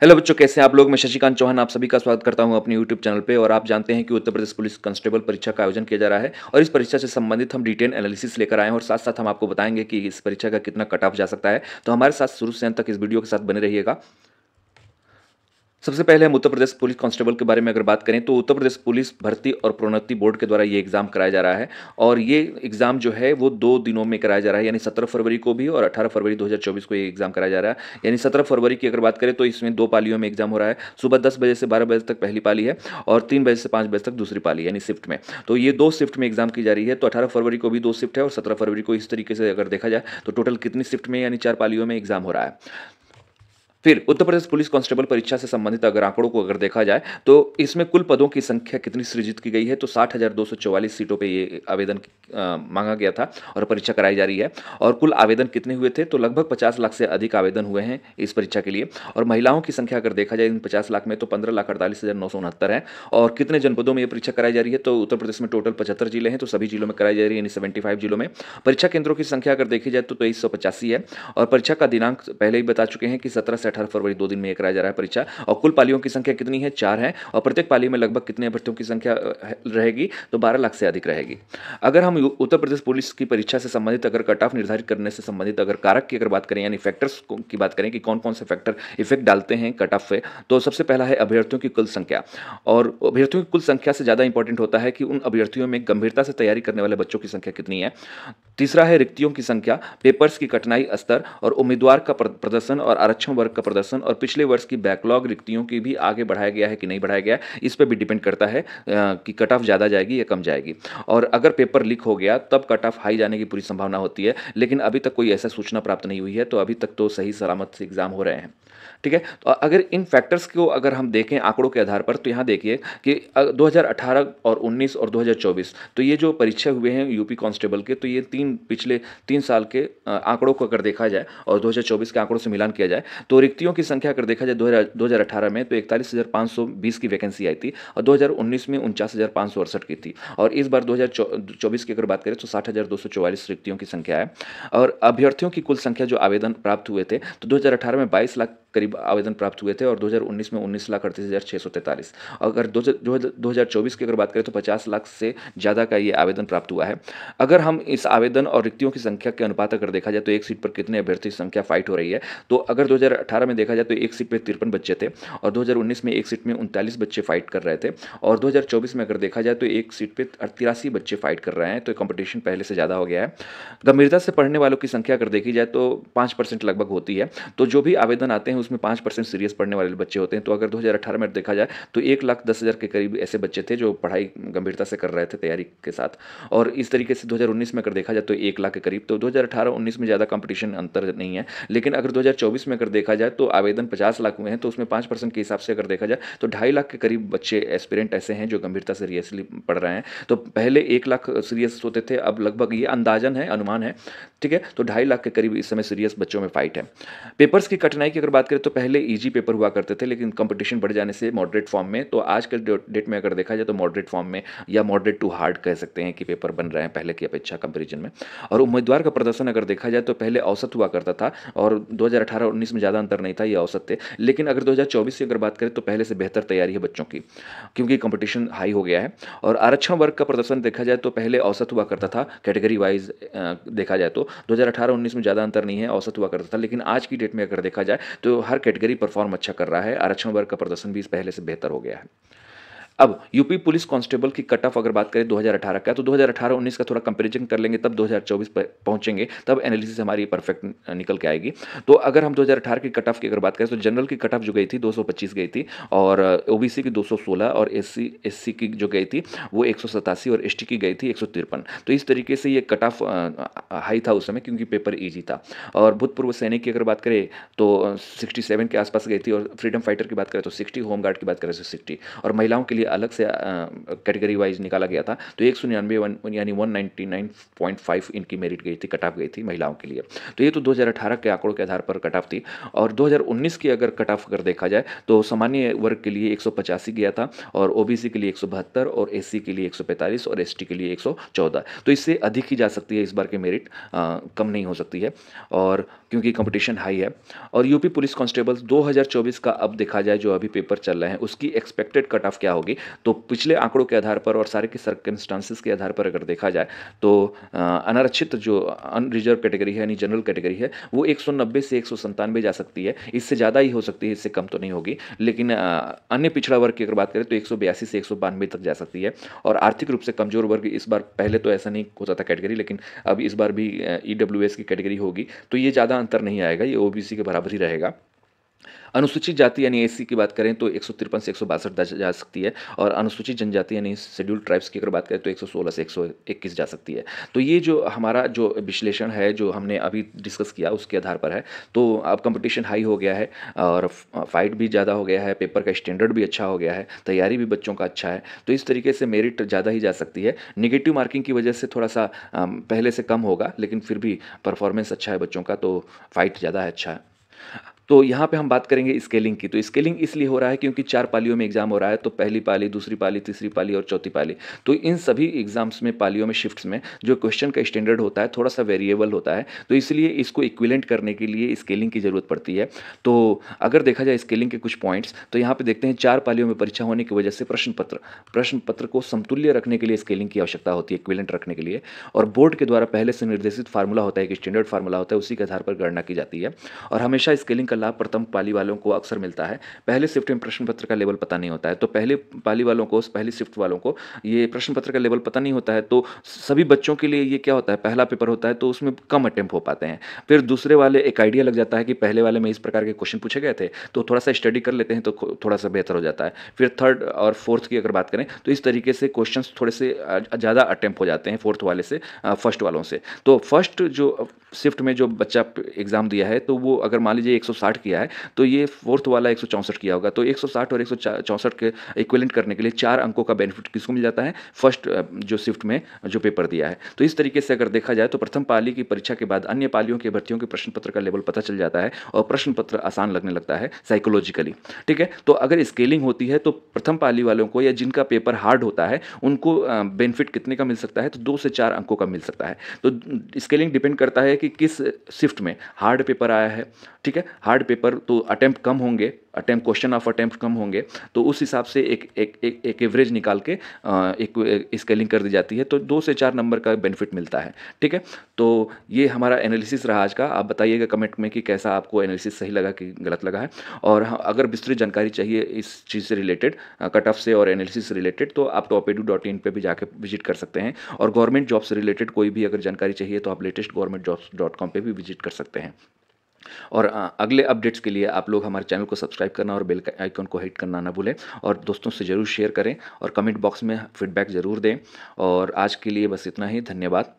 Hello बच्चों, कैसे हैं आप लोग। मैं शशिकांत चौहान आप सभी का स्वागत करता हूं अपने यूट्यूब चैनल पे। और आप जानते हैं कि उत्तर प्रदेश पुलिस कांस्टेबल परीक्षा का आयोजन किया जा रहा है और इस परीक्षा से संबंधित हम डिटेल एनालिसिस लेकर आए हैं और साथ साथ हम आपको बताएंगे कि इस परीक्षा का कितना कट ऑफ जा सकता है। तो हमारे साथ शुरू से अंत तक इस वीडियो के साथ बने रहिएगा। सबसे पहले हम उत्तर प्रदेश पुलिस कांस्टेबल के बारे में अगर बात करें तो उत्तर प्रदेश पुलिस भर्ती और प्रोन्नति बोर्ड के द्वारा ये एग्जाम कराया जा रहा है। और ये एग्जाम जो है वो 2 दिनों में कराया जा रहा है, यानी 17 फरवरी को भी और 18 फरवरी 2024 को ये एग्जाम कराया जा रहा है। यानी 17 फरवरी की अगर बात करें तो इसमें 2 पालियों में एग्जाम हो रहा है। सुबह 10 बजे से 12 बजे तक पहली पाली है और 3 बजे से 5 बजे तक दूसरी पाली, यानी शिफ्ट में। तो ये 2 शिफ्ट में एग्जाम की जा रही है। तो 18 फरवरी को भी 2 शिफ्ट है और 17 फरवरी को। इस तरीके से अगर देखा जाए तो टोटल कितनी शिफ्ट में, यानी 4 पालियों में एग्जाम हो रहा है। फिर उत्तर प्रदेश पुलिस कांस्टेबल परीक्षा से संबंधित अगर आंकड़ों को अगर देखा जाए तो इसमें कुल पदों की संख्या कितनी सृजित की गई है, तो 60,244 सीटों पे ये आवेदन मांगा गया था और परीक्षा कराई जा रही है। और कुल आवेदन कितने हुए थे, तो लगभग 50 लाख से अधिक आवेदन हुए हैं इस परीक्षा के लिए। और महिलाओं की संख्या अगर देखा जाए इन 50 लाख में तो 15,48,969 है। और कितने जनपदों में ये परीक्षा कराई जा रही है, तो उत्तर प्रदेश में टोटल 75 जिले हैं, तो सभी जिलों में कराई जा रही है, यानी 75 जिलों में। परीक्षा केंद्रों की संख्या अगर देखी जाए तो 2385 है। और परीक्षा का दिनांक पहले ही बता चुके हैं कि 17 से 18 फरवरी 2 दिन में ये कराया जा रहा है परीक्षा। और कुल पालियों की संख्या कितनी है, 4 है। और प्रत्येक पाली में लगभग कितने अभ्यर्थियों की संख्या रहेगी, तो 12 लाख से अधिक रहेगी। अगर हम उत्तर प्रदेश पुलिस की परीक्षा से संबंधित अगर कट ऑफ निर्धारित करने से संबंधित अगर कारक की अगर बात करें, यानी फैक्टर्स की बात करें कि कौन कौन से फैक्टर इफेक्ट डालते हैं कट ऑफ पे, तो सबसे पहला है अभ्यर्थियों की कुल संख्या। और अभ्यर्थियों की कुल संख्या से ज़्यादा इंपॉर्टेंट होता है कि उन अभ्यर्थियों में गंभीरता से तैयारी करने वाले बच्चों की संख्या कितनी है। तीसरा है रिक्तियों की संख्या, पेपर्स की कठिनाई स्तर और उम्मीदवार का प्रदर्शन और आरक्षण वर्ग का प्रदर्शन और पिछले वर्ष की बैकलॉग रिक्तियों की भी आगे बढ़ाया गया है कि नहीं बढ़ाया गया है, इस पर भी डिपेंड करता है कि कट ऑफ ज़्यादा जाएगी या कम जाएगी। और अगर पेपर लीक हो गया तब कट ऑफ हाई जाने की पूरी संभावना होती है, लेकिन अभी तक कोई ऐसा सूचना प्राप्त नहीं हुई है। तो अभी तक तो सही सलामत से एग्जाम हो रहे हैं। ठीक है, तो अगर इन फैक्टर्स को अगर हम देखें आंकड़ों के आधार पर, तो यहाँ देखिए कि 2018 और 19 और 2024 तो ये जो परीक्षा हुए हैं यूपी कांस्टेबल के, तो ये पिछले 3 साल के आंकड़ों को अगर देखा जाए और 2024 के आंकड़ों से मिलान किया जाए तो रिक्तियों की संख्या अगर देखा जाए 2018 में तो 41,520 की वैकेंसी आई थी और 2019 में 49,568 की थी। और इस बार 2024 की अगर बात करें तो 60,244 रिक्तियों की संख्या है। और अभ्यर्थियों की कुल संख्या जो आवेदन प्राप्त हुए थे तो 2018 में 22 लाख करीब आवेदन प्राप्त हुए थे और 2019 में 19,38,643। अगर 2024 की अगर बात करें तो 50 लाख से ज़्यादा का ये आवेदन प्राप्त हुआ है। अगर हम इस आवेदन और रिक्तियों की संख्या के अनुपात अगर देखा जाए तो एक सीट पर कितने अभ्यर्थी संख्या फाइट हो रही है, तो अगर 2018 में देखा जाए तो एक सीट पर 53 बच्चे थे और 2019 में एक सीट में 39 बच्चे फाइट कर रहे थे और 2024 में अगर देखा जाए तो एक सीट पर 83 बच्चे फाइट कर रहे हैं। तो कंपटीशन पहले से ज़्यादा हो गया है। गंभीरता से पढ़ने वालों की संख्या अगर देखी जाए तो 5% लगभग होती है। तो जो भी आवेदन आते हैं उसमें 5% सीरियस पढ़ने वाले बच्चे होते हैं। तो अगर 2018 में देखा जाए तो 1,10,000 के करीब ऐसे बच्चे थे जो पढ़ाई गंभीरता से कर रहे थे तैयारी के साथ। और इस तरीके से 2019 में अगर देखा जाए तो 1 लाख के करीब। तो 2018-19 में ज़्यादा कंपटीशन अंतर नहीं है। लेकिन अगर 2024 में अगर देखा जाए तो आवेदन 50 लाख हुए हैं, तो उसमें 5% के हिसाब से अगर देखा जाए तो 2.5 लाख के करीब बच्चे एस्पिरेंट ऐसे हैं जो गंभीरता से सीरियसली पढ़ रहे हैं। तो पहले 1 लाख सीरियस होते थे, अब लगभग ये अंदाजन है, अनुमान है। ठीक है, तो 2.5 लाख के करीब इस समय सीरियस बच्चों में फाइट है। पेपर्स की कठिनाई की अगर बात करें तो पहले इजी पेपर हुआ करते थे, लेकिन कंपटीशन बढ़ जाने से मॉडरेट फॉर्म में, तो आज के डेट में अगर देखा जाए तो मॉडरेट फॉर्म में या मॉडरेट टू हार्ड कह सकते हैं कि पेपर बन रहे हैं पहले की अपेक्षा कंपेरिजन में। और उम्मीदवार का प्रदर्शन अगर देखा जाए तो पहले औसत हुआ करता था और 2018-19 में ज़्यादा अंतर नहीं था, ये औसत थे। लेकिन अगर 2024 की अगर बात करें तो पहले से बेहतर तैयारी है बच्चों की, क्योंकि कंपटीशन हाई हो गया है। और आरक्षण वर्ग का प्रदर्शन देखा जाए तो पहले औसत हुआ करता था कैटेगरी वाइज, देखा जाए तो 2018-19 में ज़्यादा अंतर नहीं है, औसत हुआ करता था। लेकिन आज की डेट में अगर देखा जाए तो हर कैटेगरी परफॉर्म अच्छा कर रहा है, आरक्षण वर्ग का प्रदर्शन भी पहले से बेहतर हो गया है। अब यूपी पुलिस कांस्टेबल की कट ऑफ अगर बात करें 2018 का, तो 2018-19 का थोड़ा कंपैरिजन कर लेंगे, तब 2024 पर पहुंचेंगे, तब एनालिसिस हमारी परफेक्ट निकल के आएगी। तो अगर हम 2018 की कट ऑफ की अगर बात करें तो जनरल की कट ऑफ जो गई थी 225 गई थी और ओबीसी की 216 और एससी की जो गई थी वो 187 और एसटी की गई थी 153। तो इस तरीके से ये कट ऑफ हाई था उस समय, क्योंकि पेपर ईजी था। और भूतपूर्व सैनिक की अगर बात करें तो 67 के आसपास गई थी और फ्रीडम फाइटर की बात करें तो 60, होमगार्ड की बात करें तो 60 और महिलाओं के लिए अलग से कैटेगरी वाइज निकाला गया था, तो 199 यानी 199.5 इनकी मेरिट गई थी, कट ऑफ गई थी महिलाओं के लिए। तो ये तो 2018 के आंकड़ों के आधार पर कट ऑफ थी। और 2019 की अगर कट ऑफ अगर देखा जाए तो सामान्य वर्ग के लिए 185 गया था, और ओबीसी के लिए 172, और एससी के लिए 145, और एसटी के लिए 114। तो इससे अधिक ही जा सकती है इस बार के मेरिट, कम नहीं हो सकती है, और क्योंकि कंपटीशन हाई है। और यूपी पुलिस कांस्टेबल 2024 का अब देखा जाए, जो अभी पेपर चल रहे हैं, उसकी एक्सपेक्टेड कट ऑफ क्या होगी, तो पिछले आंकड़ों के आधार पर और सारे के सर्कमस्टांसिस के आधार पर अगर देखा जाए तो अनारक्षित जो अनरिजर्व कैटेगरी है यानी जनरल कैटेगरी है, वो 190 से 197 जा सकती है। इससे ज़्यादा ही हो सकती है, इससे कम तो नहीं होगी। लेकिन अन्य पिछड़ा वर्ग की अगर बात करें तो 182 से 192 तक जा सकती है। और आर्थिक रूप से कमजोर वर्ग इस बार, पहले तो ऐसा नहीं होता था कैटेगरी, लेकिन अब इस बार भी ईडब्ल्यूएस की कैटेगरी होगी, तो ये ज़्यादा अंतर नहीं आएगा, ये ओबीसी के बराबर ही रहेगा। अनुसूचित जाति यानी एससी की बात करें तो 153 से 162 जा सकती है, और अनुसूचित जनजाति यानी शेड्यूल्ड ट्राइब्स की अगर बात करें तो 116 से 121 जा सकती है। तो ये जो हमारा जो विश्लेषण है, जो हमने अभी डिस्कस किया, उसके आधार पर है। तो अब कंपटीशन हाई हो गया है, और फाइट भी ज़्यादा हो गया है, पेपर का स्टैंडर्ड भी अच्छा हो गया है, तैयारी भी बच्चों का अच्छा है, तो इस तरीके से मेरिट ज़्यादा ही जा सकती है। निगेटिव मार्किंग की वजह से थोड़ा सा पहले से कम होगा, लेकिन फिर भी परफॉर्मेंस अच्छा है बच्चों का, तो फाइट ज़्यादा है, अच्छा है। तो यहाँ पे हम बात करेंगे स्केलिंग की। तो स्केलिंग इसलिए हो रहा है क्योंकि 4 पालियों में एग्जाम हो रहा है, तो पहली पाली, दूसरी पाली, तीसरी पाली और चौथी पाली। तो इन सभी एग्जाम्स में, पालियों में, शिफ्ट्स में जो क्वेश्चन का स्टैंडर्ड होता है थोड़ा सा वेरिएबल होता है, तो इसलिए इसको इक्विवेलेंट करने के लिए स्केलिंग की ज़रूरत पड़ती है। तो अगर देखा जाए स्केलिंग के कुछ पॉइंट्स, तो यहाँ पे देखते हैं 4 पालियों में परीक्षा होने की वजह से प्रश्न पत्र को समतुल्य रखने के लिए स्केलिंग की आवश्यकता होती है, इक्विवेलेंट रखने के लिए। और बोर्ड के द्वारा पहले से निर्देशित फार्मूला होता है, एक स्टैंडर्ड फार्मूला होता है, उसी के आधार पर गणना की जाती है। और हमेशा स्केलिंग का लाभ प्रथम पाली वालों को अक्सर मिलता है। पहले शिफ्ट में प्रश्न पत्र का लेवल पता नहीं होता है, तो पहले पाली वालों को, पहली शिफ्ट वालों को ये प्रश्न पत्र का लेवल पता नहीं होता है, तो सभी बच्चों के लिए ये क्या होता है, पहला पेपर होता है तो उसमें कम अटेम्प्ट हो पाते हैं। फिर दूसरे वाले एक आइडिया लग जाता है कि पहले वाले में इस प्रकार के क्वेश्चन पूछे गए थे, तो थोड़ा सा स्टडी कर लेते हैं तो थोड़ा सा बेहतर हो जाता है। फिर थर्ड और फोर्थ की अगर बात करें तो इस तरीके से क्वेश्चन थोड़े से ज़्यादा अटेम्प्ट हो जाते हैं फोर्थ वाले से, फर्स्ट वालों से। तो फर्स्ट जो शिफ्ट में जो बच्चा एग्जाम दिया है, तो वो अगर मान लीजिए 160 किया है, तो ये फोर्थ वाला 164 किया होगा, तो 160 और 164 के इक्विवेलेंट करने के लिए 4 अंकों का बेनिफिट किसको मिल जाता है, फर्स्ट जो शिफ्ट में जो पेपर दिया है। तो इस तरीके से अगर देखा जाए तो प्रथम पाली की परीक्षा के बाद अन्य पालियों के भर्तियों के प्रश्न पत्र का लेवल पता चल जाता है, और प्रश्न पत्र आसान लगने लगता है साइकोलॉजिकली। ठीक है, तो अगर स्केलिंग होती है तो प्रथम पाली वालों को, या जिनका पेपर हार्ड होता है, उनको बेनिफिट कितने का मिल सकता है, तो 2 से 4 अंकों का मिल सकता है। तो स्केलिंग डिपेंड करता है कि किस शिफ्ट में हार्ड पेपर आया है। ठीक है, हार्ड पेपर तो अटेम्प्ट कम होंगे, क्वेश्चन ऑफ अटेम्प्ट कम होंगे, तो उस हिसाब से एक एवरेज निकाल के एक स्केलिंग कर दी जाती है, तो 2 से 4 नंबर का बेनिफिट मिलता है। ठीक है, तो ये हमारा एनालिसिस रहा आज का। आप बताइएगा कमेंट में कि कैसा आपको एनालिसिस सही लगा कि गलत लगा है। और अगर विस्तृत जानकारी चाहिए इस चीज़ से रिलेटेड, कट ऑफ से और एनालिसिस से रिलेटेड, तो आप topedu.in पे भी जाके विजिट कर सकते हैं। और गवर्नमेंट जॉब से रिलेटेड कोई भी अगर जानकारी चाहिए तो आप latestgovernmentjobs.com पे भी विजिट कर सकते हैं। और अगले अपडेट्स के लिए आप लोग हमारे चैनल को सब्सक्राइब करना और बेल आइकन को हिट करना ना भूलें, और दोस्तों से ज़रूर शेयर करें, और कमेंट बॉक्स में फीडबैक ज़रूर दें। और आज के लिए बस इतना ही, धन्यवाद।